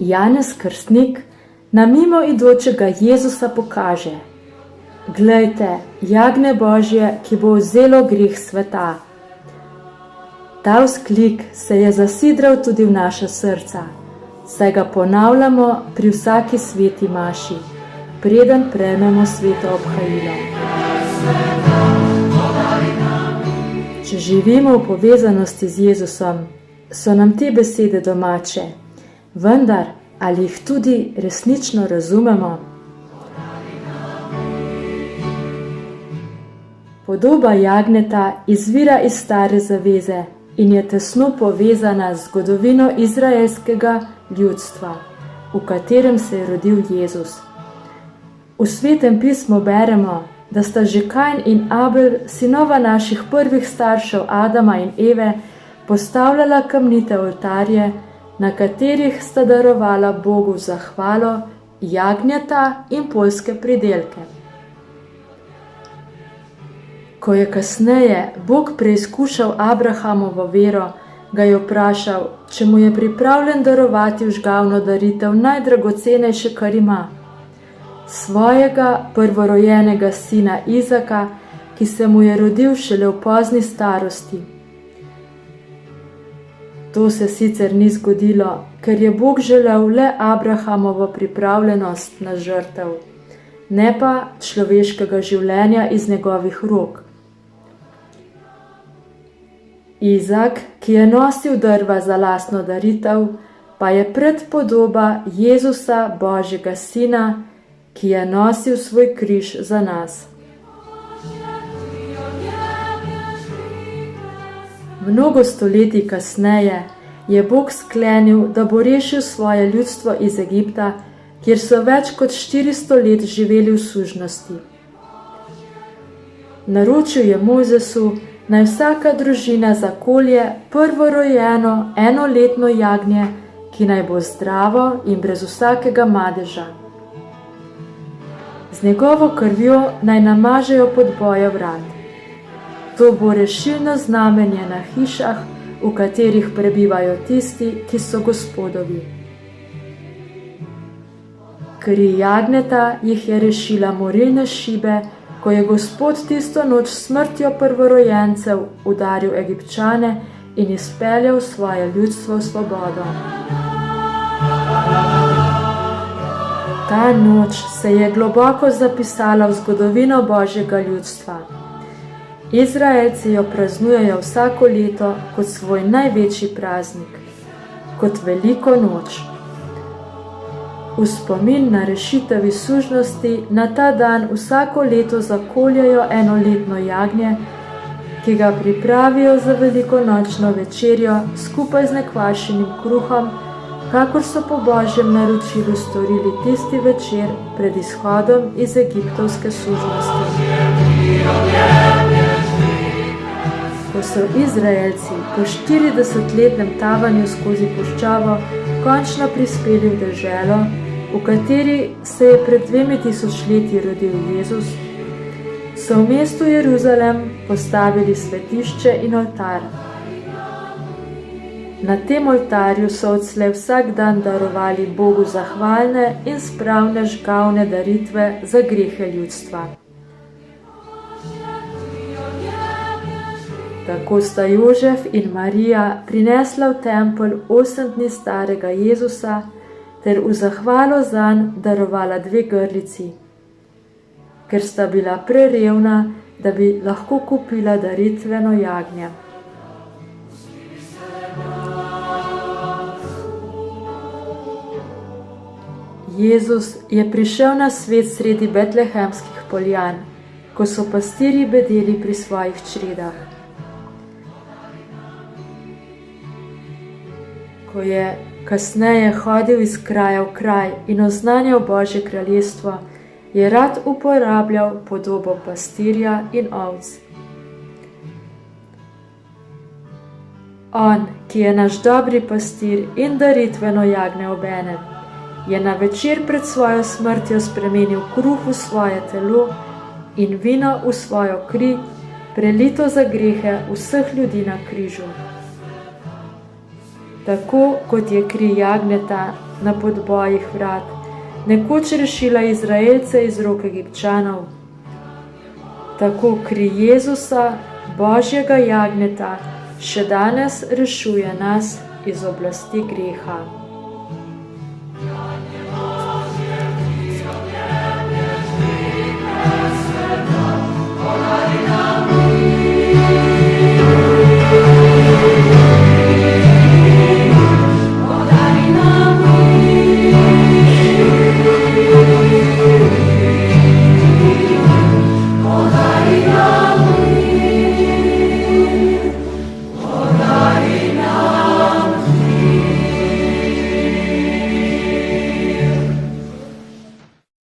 Janez Krstnik nam mimo idočega Jezusa pokaže: glejte, jagnje Božje, ki bo vzelo greh sveta. Ta vzklik se je zasidral tudi v naša srca, saj ga ponavljamo pri vsaki sveti maši, preden prejmemo sveto obhajilo. Če živimo v povezanosti z Jezusom, so nam te besede domače, vendar ali jih tudi resnično razumemo? Podoba jagnjeta izvira iz Stare zaveze in je tesno povezana z zgodovino izraelskega ljudstva, v katerem se je rodil Jezus. V Svetem pismu beremo, da sta že Kain in Abel, sinova naših prvih staršev Adama in Eve, postavljala kamnite oltarje, na katerih sta darovala Bogu zahvalo jagnjeta in poljske pridelke. Ko je kasneje Bog preizkušal Abrahamovo vero, ga je vprašal, če mu je pripravljen darovati vžgavno daritev najdragocenejše, kar ima, svojega prvorojenega sina Izaka, ki se mu je rodil šele v pozni starosti. To se sicer ni zgodilo, ker je Bog želel le Abrahamovo pripravljenost na žrtev, ne pa človeškega življenja iz njegovih rok. Izak, ki je nosil drva za lastno daritev, pa je predpodoba Jezusa, Božjega sina, ki je nosil svoj križ za nas. Mnogo stoletij kasneje je Bog sklenil, da bo rešil svoje ljudstvo iz Egipta, kjer so več kot 400 let živeli v sužnosti. Naročil je Mojzesu, naj vsaka družina zakolje prvorojeno enoletno jagnje, ki naj bo zdravo in brez vsakega madeža. Z njegovo krvjo naj namažejo podboje vrat. To bo rešilno znamenje na hišah, v katerih prebivajo tisti, ki so Gospodovi. Kri jagnjeta jih je rešila morilne šibe, ko je Gospod tisto noč s smrtjo prvorojencev udaril Egipčane in izpeljal svoje ljudstvo v svobodo. Ta noč se je globoko zapisala v zgodovino Božjega ljudstva. Izraelci jo praznujejo vsako leto kot svoj največji praznik, kot veliko noč. V spomin na rešitev iz sužnosti na ta dan vsako leto zakoljajo enoletno jagnje, ki ga pripravijo za velikonočno večerjo skupaj z nekvašenim kruhom, kakor so po Božjem naročilu storili tisti večer pred izhodom iz egiptovske sužnosti. Ko so Izraelci po 40-letnem tavanju skozi puščavo končno prispeli v deželo, v kateri se je pred 2000 leti rodil Jezus, so v mestu Jeruzalem postavili svetišče in oltar. Na tem oltarju so odslej vsak dan darovali Bogu zahvalne in spravne žgavne daritve za grehe ljudstva. Tako sta Jožef in Marija prinesla v tempelj 8 dni starega Jezusa ter v zahvalo zanj darovala 2 grlici, ker sta bila prerevna, da bi lahko kupila daritveno jagnje. Jezus je prišel na svet sredi betlehemskih poljan, ko so pastirji bedeli pri svojih čredah. Ko je kasneje hodil iz kraja v kraj in oznanjal Božje kraljestvo, je rad uporabljal podobo pastirja in ovc. On, ki je naš dobri pastir in daritveno jagnje obenem, je na večer pred svojo smrtjo spremenil kruh v svoje telo in vino v svojo kri, prelito za grehe vseh ljudi na križu. Tako kot je kri jagnjeta na podbojih vrat, nekoč rešila Izraelce iz rok Egipčanov. Tako kri Jezusa, Božjega jagnjeta, še danes rešuje nas iz oblasti greha.